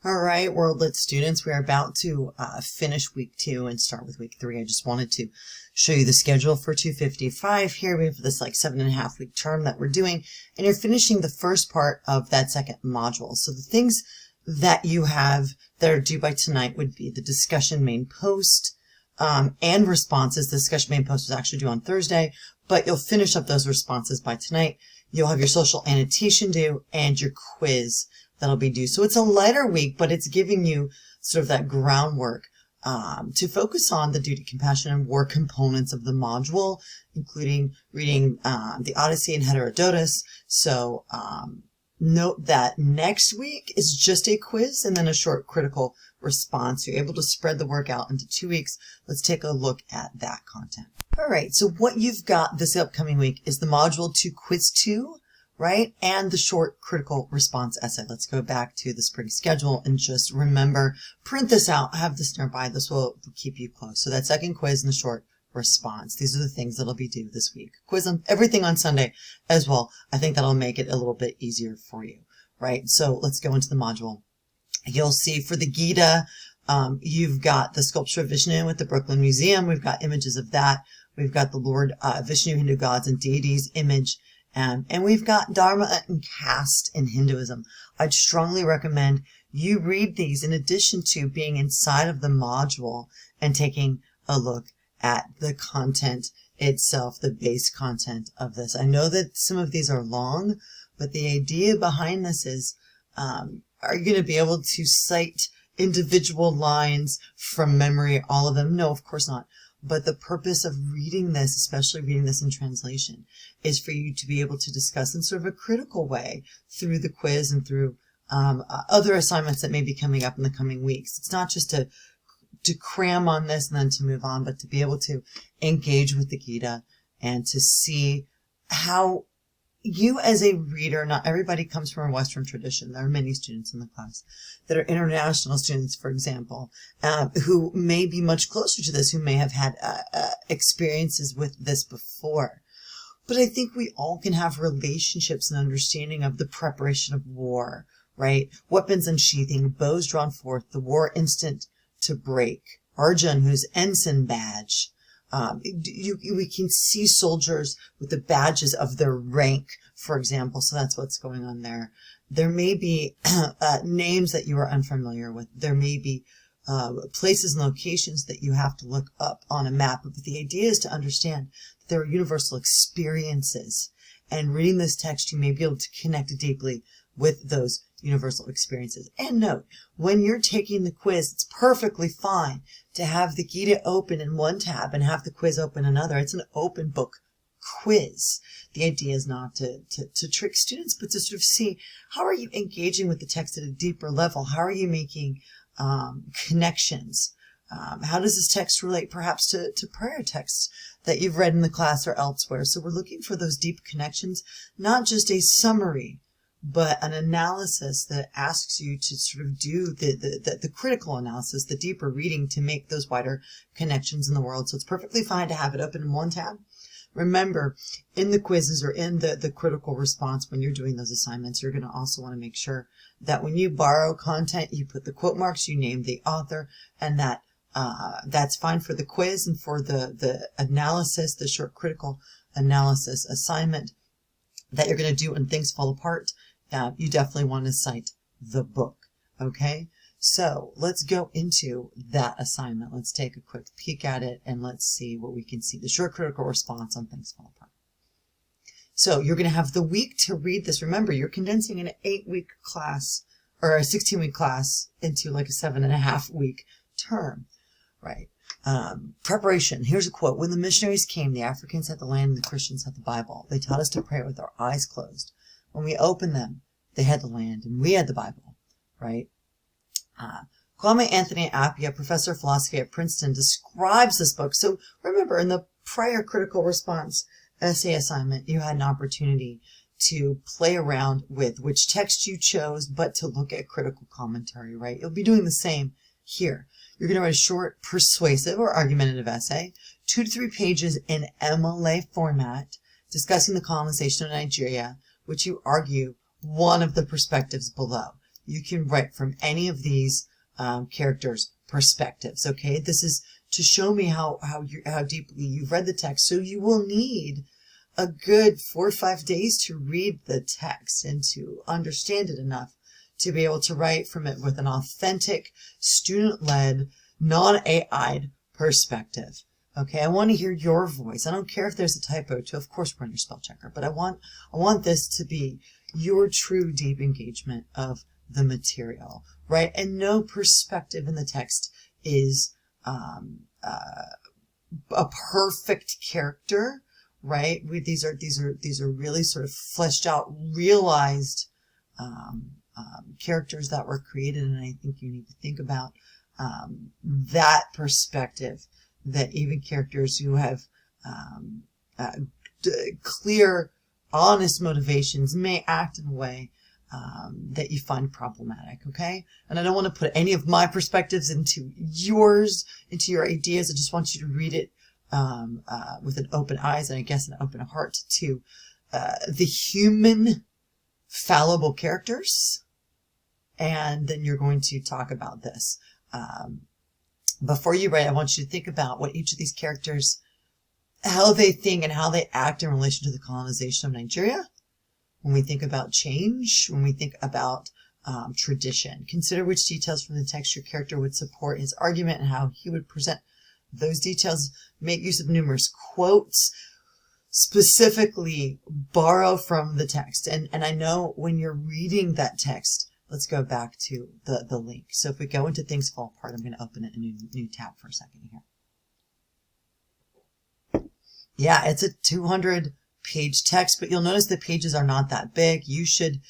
All right, World Lit students, we are about to finish week 2 and start with week 3. I just wanted to show you the schedule for 255 here. We have this 7.5 week term that we're doing, and you're finishing the first part of that second module. So the things that you have that are due by tonight would be the discussion main post and responses. The discussion main post was actually due on Thursday, but you'll finish up those responses by tonight. You'll have your social annotation due and your quiz that'll be due. So it's a lighter week, but it's giving you sort of that groundwork to focus on the duty, compassion, and war components of the module, including reading the Odyssey and Heterodotus. So note that next week is just a quiz and then a short critical response. You're able to spread the work out into 2 weeks. Let's take a look at that content. All right, so what you've got this upcoming week is the Module 2 Quiz 2, right? And the short critical response essay. Let's go back to the spring schedule and just remember, print this out, have this nearby. This will keep you close. So that second quiz and the short response. These are the things that'll be due this week. Quiz on everything on Sunday as well. I think that'll make it a little bit easier for you, right? So let's go into the module. You'll see for the Gita, you've got the sculpture of Vishnu at the Brooklyn Museum. We've got images of that. We've got the Lord Vishnu, Hindu gods and deities image. And we've got Dharma and caste in Hinduism. I'd strongly recommend you read these in addition to being inside of the module and taking a look at the content itself, the base content of this. I know that some of these are long, but the idea behind this is, are you going to be able to cite individual lines from memory, all of them? No, of course not. But the purpose of reading this, especially reading this in translation, is for you to be able to discuss in sort of a critical way through the quiz and through other assignments that may be coming up in the coming weeks. It's not just to cram on this and then to move on, but to be able to engage with the Gita and to see how you as a reader, not everybody comes from a Western tradition. There are many students in the class that are international students, for example, who may be much closer to this, who may have had experiences with this before. But I think we all can have relationships and understanding of the preparation of war, right? Weapons unsheathing, bows drawn forth, the war instant to break. Arjun, whose ensign badge. We can see soldiers with the badges of their rank, for example. So that's what's going on there. There may be names that you are unfamiliar with. There may be places and locations that you have to look up on a map. But the idea is to understand that there are universal experiences. And reading this text, you may be able to connect deeply with those universal experiences. And note, when you're taking the quiz, it's perfectly fine to have the Gita open in one tab and have the quiz open another. It's an open book quiz. The idea is not to trick students, but to sort of see how are you engaging with the text at a deeper level? How are you making connections? How does this text relate perhaps to prayer texts that you've read in the class or elsewhere? So we're looking for those deep connections, not just a summary, but an analysis that asks you to sort of do the critical analysis, the deeper reading to make those wider connections in the world. So it's perfectly fine to have it open in one tab. Remember, in the quizzes or in the critical response, when you're doing those assignments, you're going to also want to make sure that when you borrow content, you put the quote marks, you name the author, and that's fine for the quiz and for the analysis, the short critical analysis assignment that you're going to do when things fall apart. You definitely want to cite the book, okay? So let's go into that assignment. Let's take a quick peek at it and let's see what we can see. The short critical response on things fall apart. So you're going to have the week to read this. Remember, you're condensing an 8-week class or a 16-week class into like a 7.5-week term, right? Preparation. Here's a quote. When the missionaries came, the Africans had the land and the Christians had the Bible. They taught us to pray with our eyes closed. When we opened them, they had the land and we had the Bible, right? Kwame Anthony Appiah, professor of philosophy at Princeton, describes this book. So remember, in the prior critical response essay assignment, you had an opportunity to play around with which text you chose, but to look at critical commentary, right? You'll be doing the same here. You're going to write a short, persuasive or argumentative essay, 2 to 3 pages in MLA format, discussing the colonization of Nigeria, which you argue one of the perspectives below. You can write from any of these characters' perspectives. Okay, this is to show me how deeply you've read the text. So you will need a good 4 or 5 days to read the text and to understand it enough to be able to write from it with an authentic, student-led, non-AI'd perspective. Okay, I want to hear your voice. I don't care if there's a typo too. Of course, we're in your spell checker, but I want this to be your true deep engagement of the material, right? And no perspective in the text is a perfect character, right? These are really sort of fleshed out, realized characters that were created, and I think you need to think about that perspective, that even characters who have clear, honest motivations may act in a way that you find problematic, okay? And I don't want to put any of my perspectives into yours, into your ideas. I just want you to read it with an open eyes and I guess an open heart to the human fallible characters. And then you're going to talk about this. Before you write, I want you to think about what each of these characters, how they think and how they act in relation to the colonization of Nigeria. When we think about change, when we think about tradition, consider which details from the text your character would support his argument and how he would present those details. Make use of numerous quotes. Specifically, borrow from the text. And I know when you're reading that text, let's go back to the link. So if we go into Things Fall Apart, I'm going to open it in a new tab for a second here. Yeah, it's a 200-page text, but you'll notice the pages are not that big. You should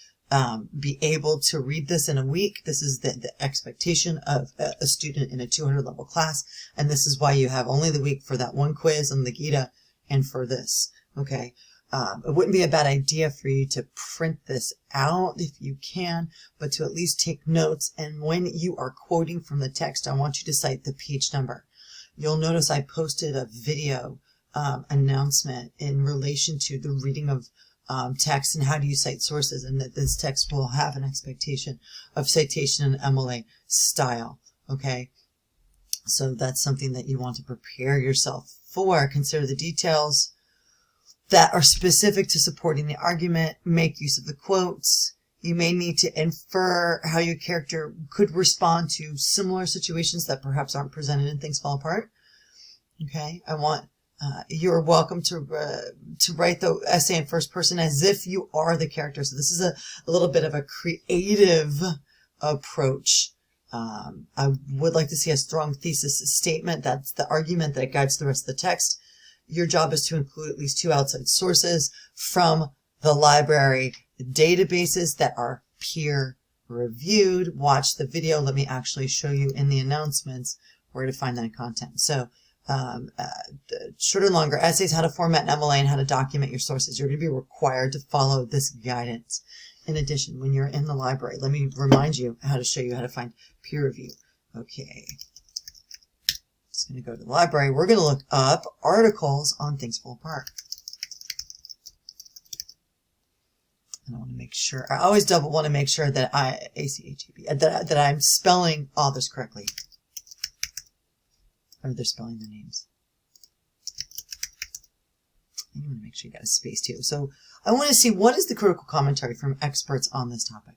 be able to read this in a week. This is the expectation of a student in a 200-level class, and this is why you have only the week for that one quiz on the Gita and for this, okay? It wouldn't be a bad idea for you to print this out if you can, but to at least take notes. And when you are quoting from the text, I want you to cite the page number. You'll notice I posted a video announcement in relation to the reading of text and how do you cite sources, and that this text will have an expectation of citation in MLA style, okay? So that's something that you want to prepare yourself for. Consider the details that are specific to supporting the argument. Make use of the quotes. You may need to infer how your character could respond to similar situations that perhaps aren't presented in Things Fall Apart. Okay, you're welcome to write the essay in first person as if you are the character. So this is a little bit of a creative approach. I would like to see a strong thesis statement. That's the argument that guides the rest of the text. Your job is to include at least 2 outside sources from the library databases that are peer reviewed. Watch the video. Let me actually show you in the announcements where to find that content. So shorter and longer essays, how to format an MLA and how to document your sources. You're going to be required to follow this guidance. In addition, when you're in the library, let me remind you how to show you how to find peer review. Okay. Just going to go to the library. We're going to look up articles on Things Fall Apart. And I want to make sure, I always want to make sure that that I'm spelling authors correctly. Or they're spelling their names. And you want to make sure you got a space too. So I want to see what is the critical commentary from experts on this topic.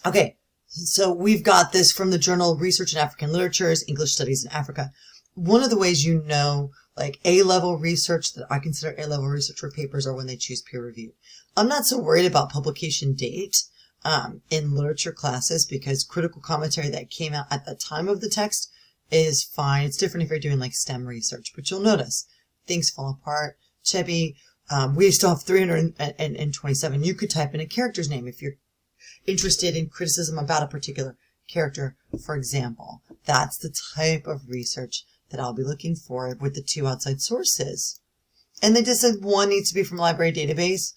Okay, so we've got this from the journal Research in African Literatures, English Studies in Africa. One of the ways you know, like A-level research, that I consider A-level research for papers, are when they choose peer review. I'm not so worried about publication date in literature classes, because critical commentary that came out at the time of the text is fine. It's different if you're doing like STEM research, but you'll notice Things Fall Apart, Chebi, we still have 327. You could type in a character's name if you're interested in criticism about a particular character, for example. That's the type of research that I'll be looking for with the 2 outside sources. And they just said 1 needs to be from a library database.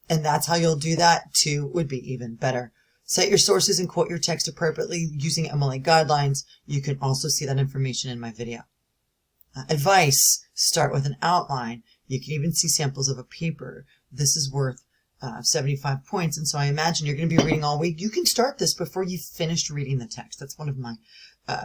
And that's how you'll do that. 2 would be even better. Cite your sources and quote your text appropriately using MLA guidelines. You can also see that information in my video. Advice: start with an outline. You can even see samples of a paper this is worth 75 points. And so I imagine you're going to be reading all week. You can start this before you've finished reading the text. That's one of my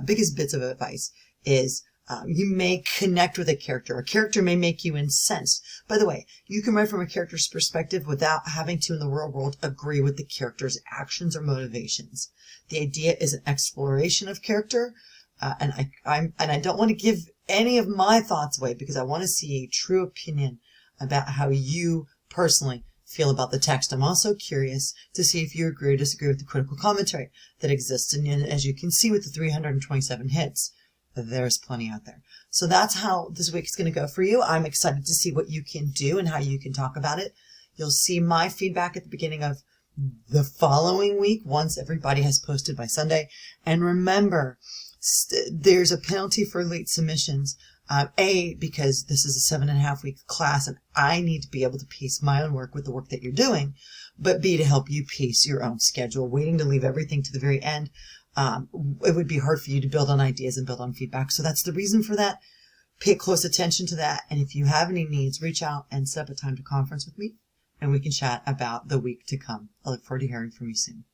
biggest bits of advice is you may connect with a character. A character may make you incensed. By the way, you can write from a character's perspective without having to, in the real world, agree with the character's actions or motivations. The idea is an exploration of character, and I don't want to give any of my thoughts away because I want to see a true opinion about how you personally feel about the text. I'm also curious to see if you agree or disagree with the critical commentary that exists. And as you can see with the 327 hits, there's plenty out there. So that's how this week is going to go for you. I'm excited to see what you can do and how you can talk about it. You'll see my feedback at the beginning of the following week once everybody has posted by Sunday. And remember, there's a penalty for late submissions. Because this is a 7.5 week class and I need to be able to piece my own work with the work that you're doing, but B, to help you piece your own schedule. Waiting to leave everything to the very end, it would be hard for you to build on ideas and build on feedback. So that's the reason for that. Pay close attention to that. And if you have any needs, reach out and set up a time to conference with me and we can chat about the week to come. I look forward to hearing from you soon.